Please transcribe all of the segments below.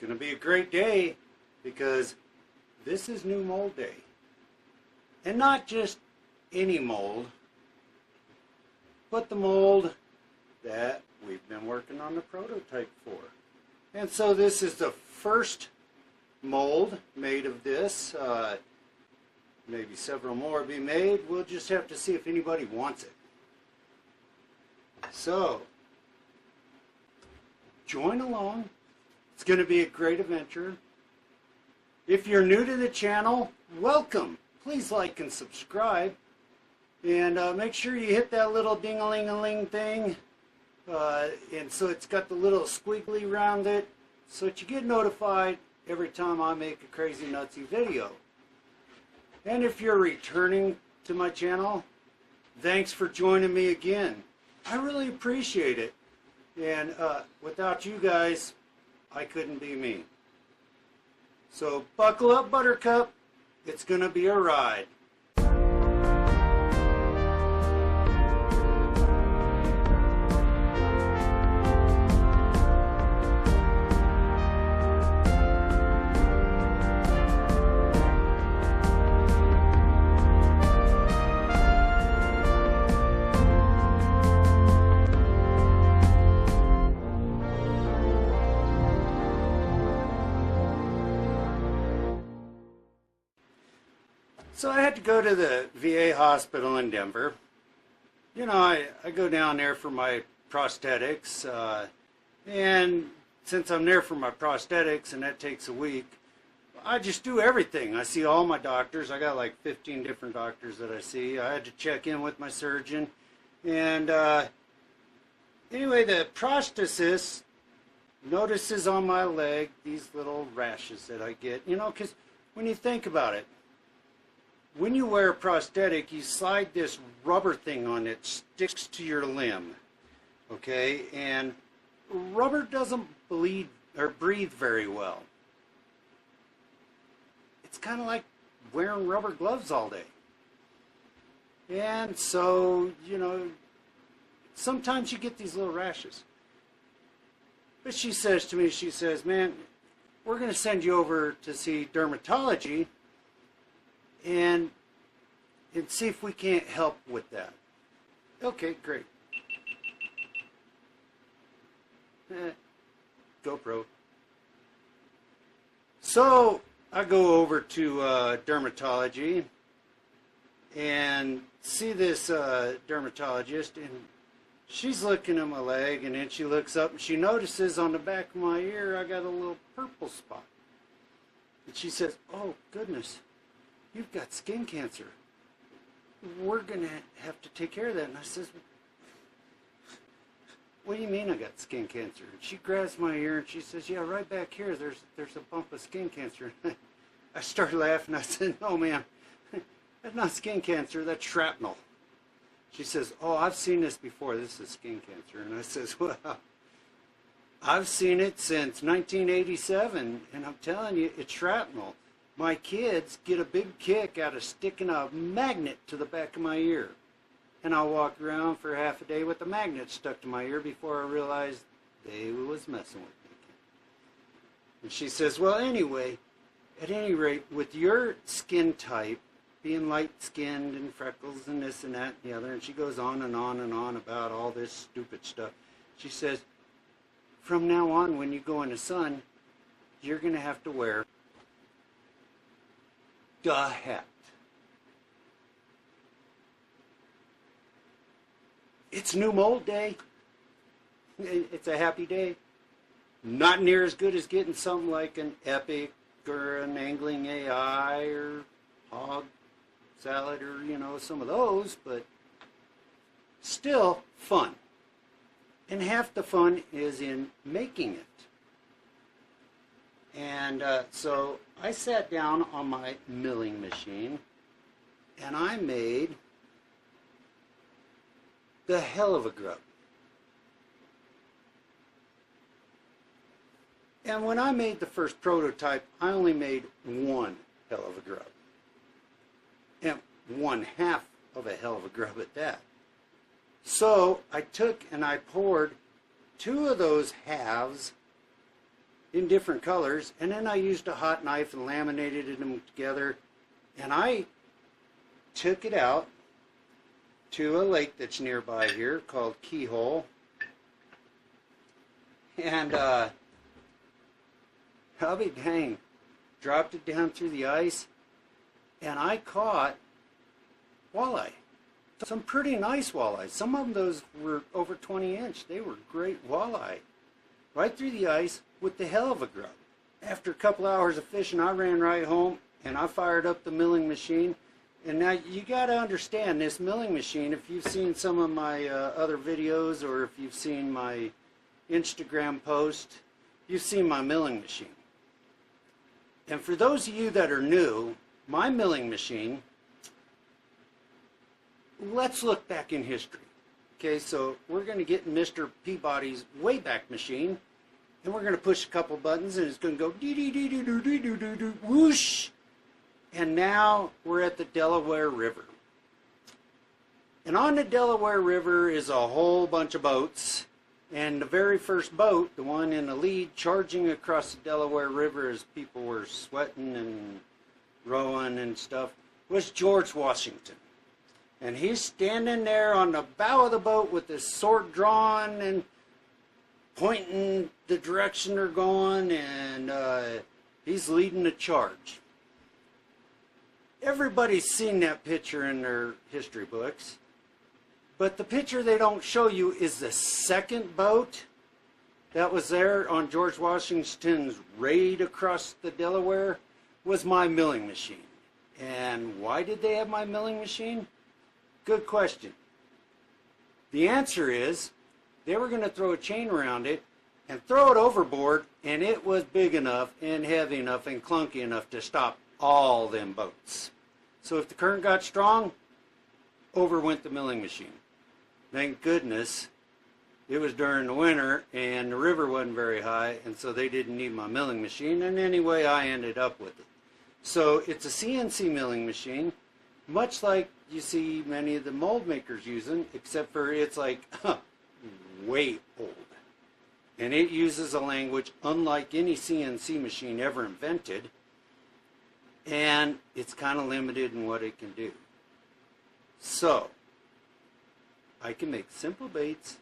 going to be a great day because this is new mold day. And not just any mold, but the mold that we've been working on the prototype for. And so this is the first mold made of this. Maybe several more will be made. We'll just have to see if anybody wants it. So, join along. It's going to be a great adventure. If you're new to the channel, welcome. Please like and subscribe. And make sure you hit that little ding-a-ling-a-ling thing. And so it's got the little squiggly around it, so that you get notified every time I make a crazy nutsy video. And if you're returning to my channel, thanks for joining me again. I really appreciate it. And without you guys, I couldn't be me. So buckle up, Buttercup. It's going to be a ride. So I had to go to the VA hospital in Denver. You know, I go down there for my prosthetics, and since I'm there for my prosthetics and that takes a week, I just do everything. I see all my doctors. I got like 15 different doctors that I see. I had to check in with my surgeon. And anyway, the prosthetist notices on my leg these little rashes that I get. You know, because when you think about it, when you wear a prosthetic, you slide this rubber thing on it, sticks to your limb, okay? And rubber doesn't bleed or breathe very well. It's kind of like wearing rubber gloves all day. And so, you know, sometimes you get these little rashes. But she says to me, she says, man, we're going to send you over to see dermatology and see if we can't help with that. Okay, great. GoPro. So I go over to dermatology and see this dermatologist, and she's looking at my leg, and then she looks up and she notices on the back of my ear I got a little purple spot. And she says, oh goodness, you've got skin cancer. We're going to have to take care of that. And I says, what do you mean I got skin cancer? And she grabs my ear and she says, yeah, right back here, there's a bump of skin cancer. I started laughing. I said, no, ma'am, that's not skin cancer, that's shrapnel. She says, oh, I've seen this before. This is skin cancer. And I says, well, I've seen it since 1987, and I'm telling you, it's shrapnel. My kids get a big kick out of sticking a magnet to the back of my ear. And I'll walk around for half a day with the magnet stuck to my ear before I realized they was messing with me. And she says, well, anyway, at any rate, with your skin type, being light-skinned and freckles and this and that and the other, and she goes on and on and on about all this stupid stuff. She says, from now on, when you go in the sun, you're going to have to wear the hat. It's new mold day. It's a happy day. Not near as good as getting something like an Epic or an Angling AI or Hog Salad or, you know, some of those, but still fun. And half the fun is in making it. And so I sat down on my milling machine and I made the Hell-uv-a-grub. And when I made the first prototype, I only made one Hell-uv-a-grub. And one half of a Hell-uv-a-grub at that. So I took and I poured two of those halves in different colors, and then I used a hot knife and laminated them together, and I took it out to a lake that's nearby here called Keyhole, and I'll be dang, dropped it down through the ice, and I caught walleye. Some pretty nice walleye. Some of them, those were over 20 inch. They were great walleye. Right through the ice with the Hell-uv-a-grub. After a couple hours of fishing, I ran right home and I fired up the milling machine. And now you got to understand this milling machine. If you've seen some of my other videos, or if you've seen my Instagram post, you've seen my milling machine. And for those of you that are new, my milling machine, let's look back in history. Okay, so we're going to get in Mr. Peabody's Wayback Machine, and we're going to push a couple buttons, and it's going to go dee-dee-dee-dee-doo-dee-doo-doo-doo, whoosh! And now we're at the Delaware River. And on the Delaware River is a whole bunch of boats, and the very first boat, the one in the lead, charging across the Delaware River as people were sweating and rowing and stuff, was George Washington. And he's standing there on the bow of the boat with his sword drawn and pointing the direction they're going, and he's leading the charge. Everybody's seen that picture in their history books, but the picture they don't show you is the second boat that was there on George Washington's raid across the Delaware was my milling machine. And why did they have my milling machine? Good question. The answer is they were going to throw a chain around it and throw it overboard, and it was big enough and heavy enough and clunky enough to stop all them boats. So if the current got strong, over went the milling machine. Thank goodness it was during the winter and the river wasn't very high, and so they didn't need my milling machine, and anyway I ended up with it. So it's a CNC milling machine, much like you see many of the mold makers using, except for it's like way old. And it uses a language unlike any CNC machine ever invented, and it's kind of limited in what it can do. So I can make simple baits,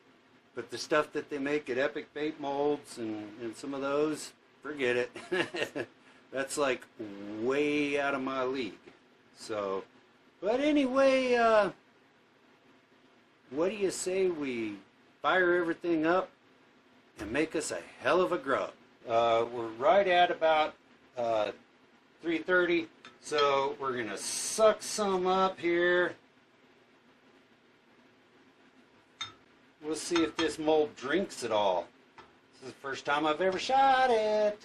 but the stuff that they make at Epic Bait Molds and some of those, forget it. That's like way out of my league. So, but anyway, what do you say we fire everything up and make us a hell of a grub? We're right at about 3:30, so we're going to suck some up here. We'll see if this mold drinks at all. This is the first time I've ever shot it.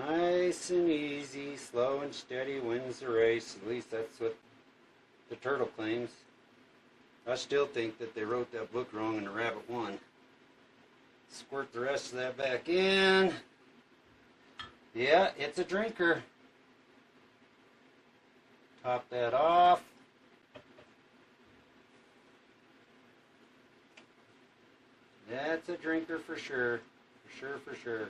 Nice and easy, slow and steady wins the race. At least that's what the turtle claims. I still think that they wrote that book wrong and the rabbit won. Squirt the rest of that back in. Yeah, it's a drinker. Top that off. That's a drinker for sure. For sure, for sure.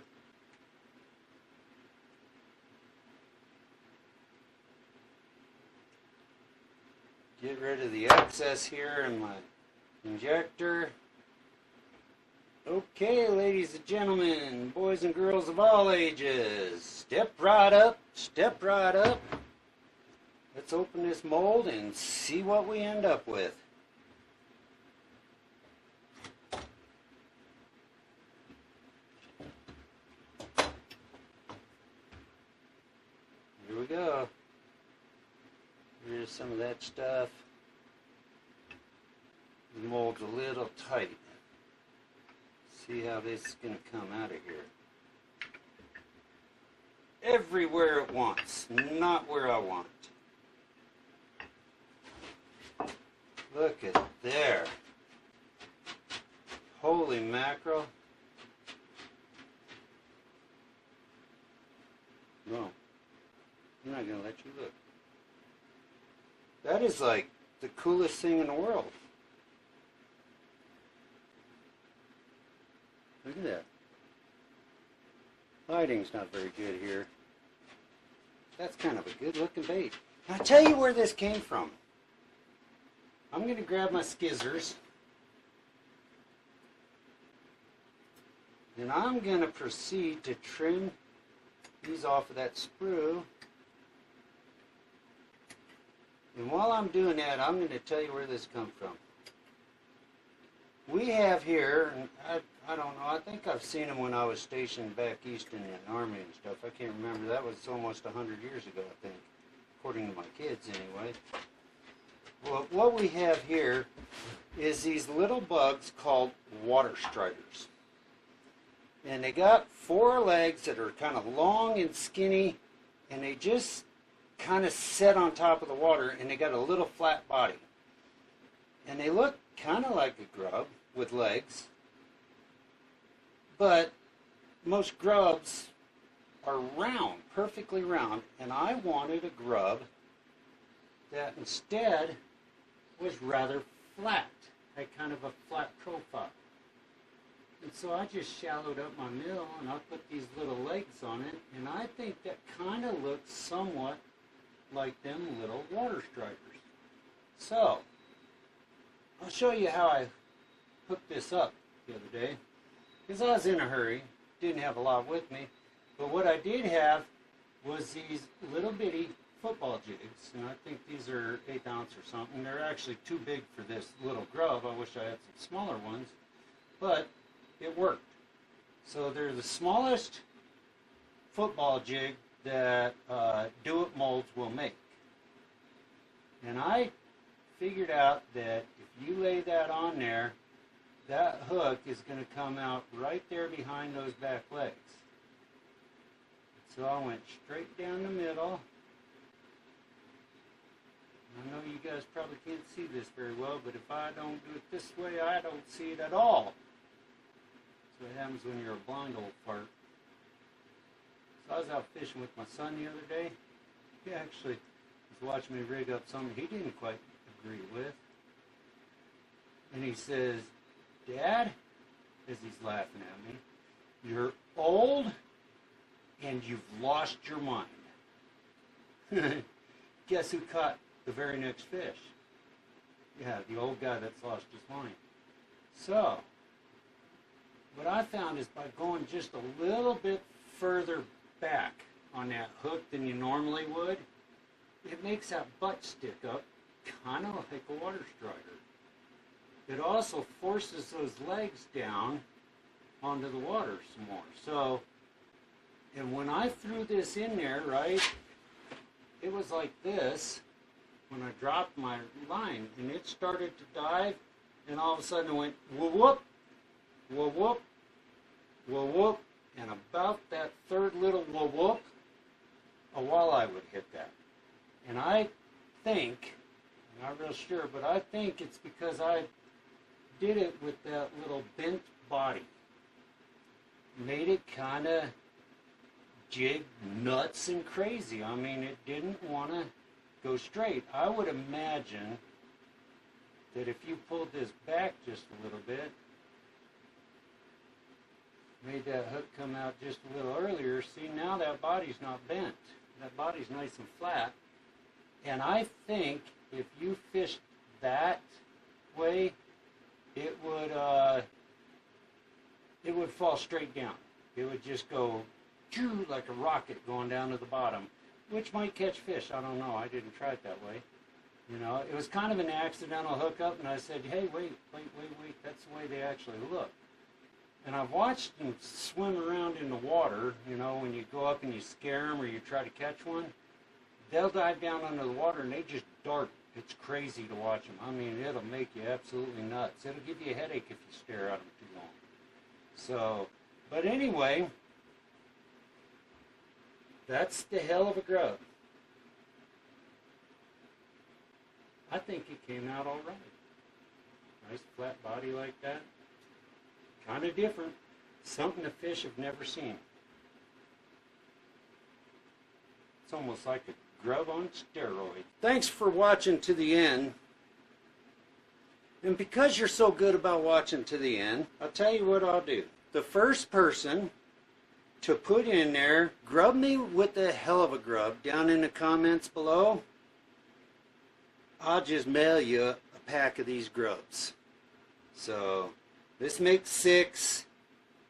Get rid of the excess here in my injector. Okay, ladies and gentlemen, boys and girls of all ages, step right up, step right up. Let's open this mold and see what we end up with. Here we go. Here's some of that stuff. The mold's a little tight. See how this is going to come out of here. Everywhere at once, not where I want. Look at there. Holy mackerel. No, I'm not going to let you look. That is like the coolest thing in the world. Look at that. Lighting's not very good here. That's kind of a good looking bait. I'll tell you where this came from. I'm going to grab my skizzers. And I'm going to proceed to trim these off of that sprue. And while I'm doing that, I'm going to tell you where this comes from. We have here, and I don't know, I think I've seen them when I was stationed back east in the Army and stuff. I can't remember. That was almost 100 years ago, I think, according to my kids anyway. Well, what we have here is these little bugs called water striders. And they got 4 legs that are kind of long and skinny, and they just kind of sit on top of the water, and they got a little flat body. And they look kind of like a grub with legs, but most grubs are round, perfectly round, and I wanted a grub that instead was rather flat, had kind of a flat profile. And so I just shallowed up my mill and I put these little legs on it, and I think that kind of looks somewhat like them little water striders. So I'll show you how I hooked this up the other day, because I was in a hurry, didn't have a lot with me, but what I did have was these little bitty football jigs, and I think these are 1/8 ounce or something. They're actually too big for this little grub. I wish I had some smaller ones, but it worked. So they're the smallest football jig that Do-It Molds will make. And I figured out that if you lay that on there, that hook is going to come out right there behind those back legs. So I went straight down the middle. I know you guys probably can't see this very well, but if I don't do it this way, I don't see it at all. That's what happens when you're a blind old fart. So I was out fishing with my son the other day. He actually was watching me rig up something he didn't quite agree with. And he says, "Dad," as he's laughing at me, "you're old and you've lost your mind." Guess who caught the very next fish? Yeah, the old guy that's lost his mind. So, what I found is by going just a little bit further back on that hook than you normally would, it makes that butt stick up kind of like a water strider. It also forces those legs down onto the water some more. So, and when I threw this in there, right, it was like this when I dropped my line, and it started to dive, and all of a sudden it went whoop, whoop, whoop, whoop, whoop, and about that third little whoop, whoop, a walleye would hit that. And I think, I'm not real sure, but I think it's because I did it with that little bent body. Made it kind of jig nuts and crazy. I mean, it didn't want to go straight. I would imagine that if you pulled this back just a little bit, made that hook come out just a little earlier, see, now that body's not bent. That body's nice and flat. And I think if you fished that way, it would fall straight down. It would just go like a rocket going down to the bottom, which might catch fish. I don't know. I didn't try it that way. You know, it was kind of an accidental hookup, and I said, hey, wait, that's the way they actually look. And I've watched them swim around in the water, you know, when you go up and you scare them or you try to catch one, they'll dive down under the water and they just dart. It's crazy to watch them. I mean, it'll make you absolutely nuts. It'll give you a headache if you stare at them too long. So, but anyway, that's the Hell-uv-a-grub. I think it came out all right. Nice flat body like that. Kind of different. Something the fish have never seen. It's almost like a grub on steroids. Thanks for watching to the end. And because you're so good about watching to the end, I'll tell you what I'll do. the first person to put in there, grub me with the Hell-uv-a-grub down in the comments below, I'll just mail you a pack of these grubs. So this makes 6.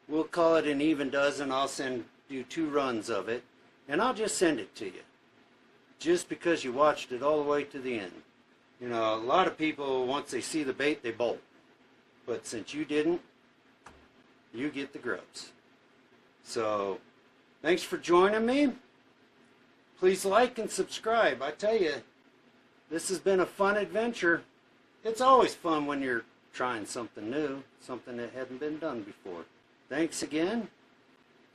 We'll call it an even dozen. I'll send you 2 runs of it, and I'll just send it to you, just because you watched it all the way to the end. You know, a lot of people, once they see the bait, they bolt. But since you didn't, you get the grubs. So, thanks for joining me. Please like and subscribe. I tell you, this has been a fun adventure. It's always fun when you're trying something new, something that hadn't been done before. Thanks again.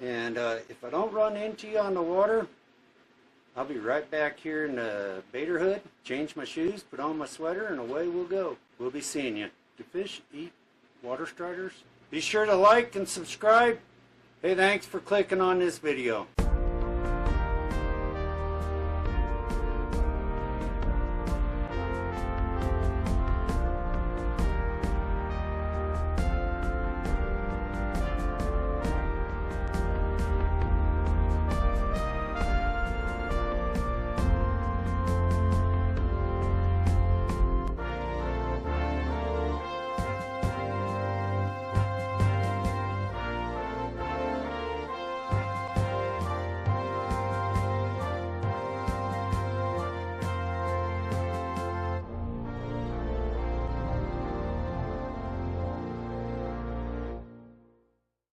And if I don't run into you on the water, I'll be right back here in the baiter hood, change my shoes, put on my sweater, and away we'll go. We'll be seeing you. Do fish eat water striders? Be sure to like and subscribe. Hey, thanks for clicking on this video.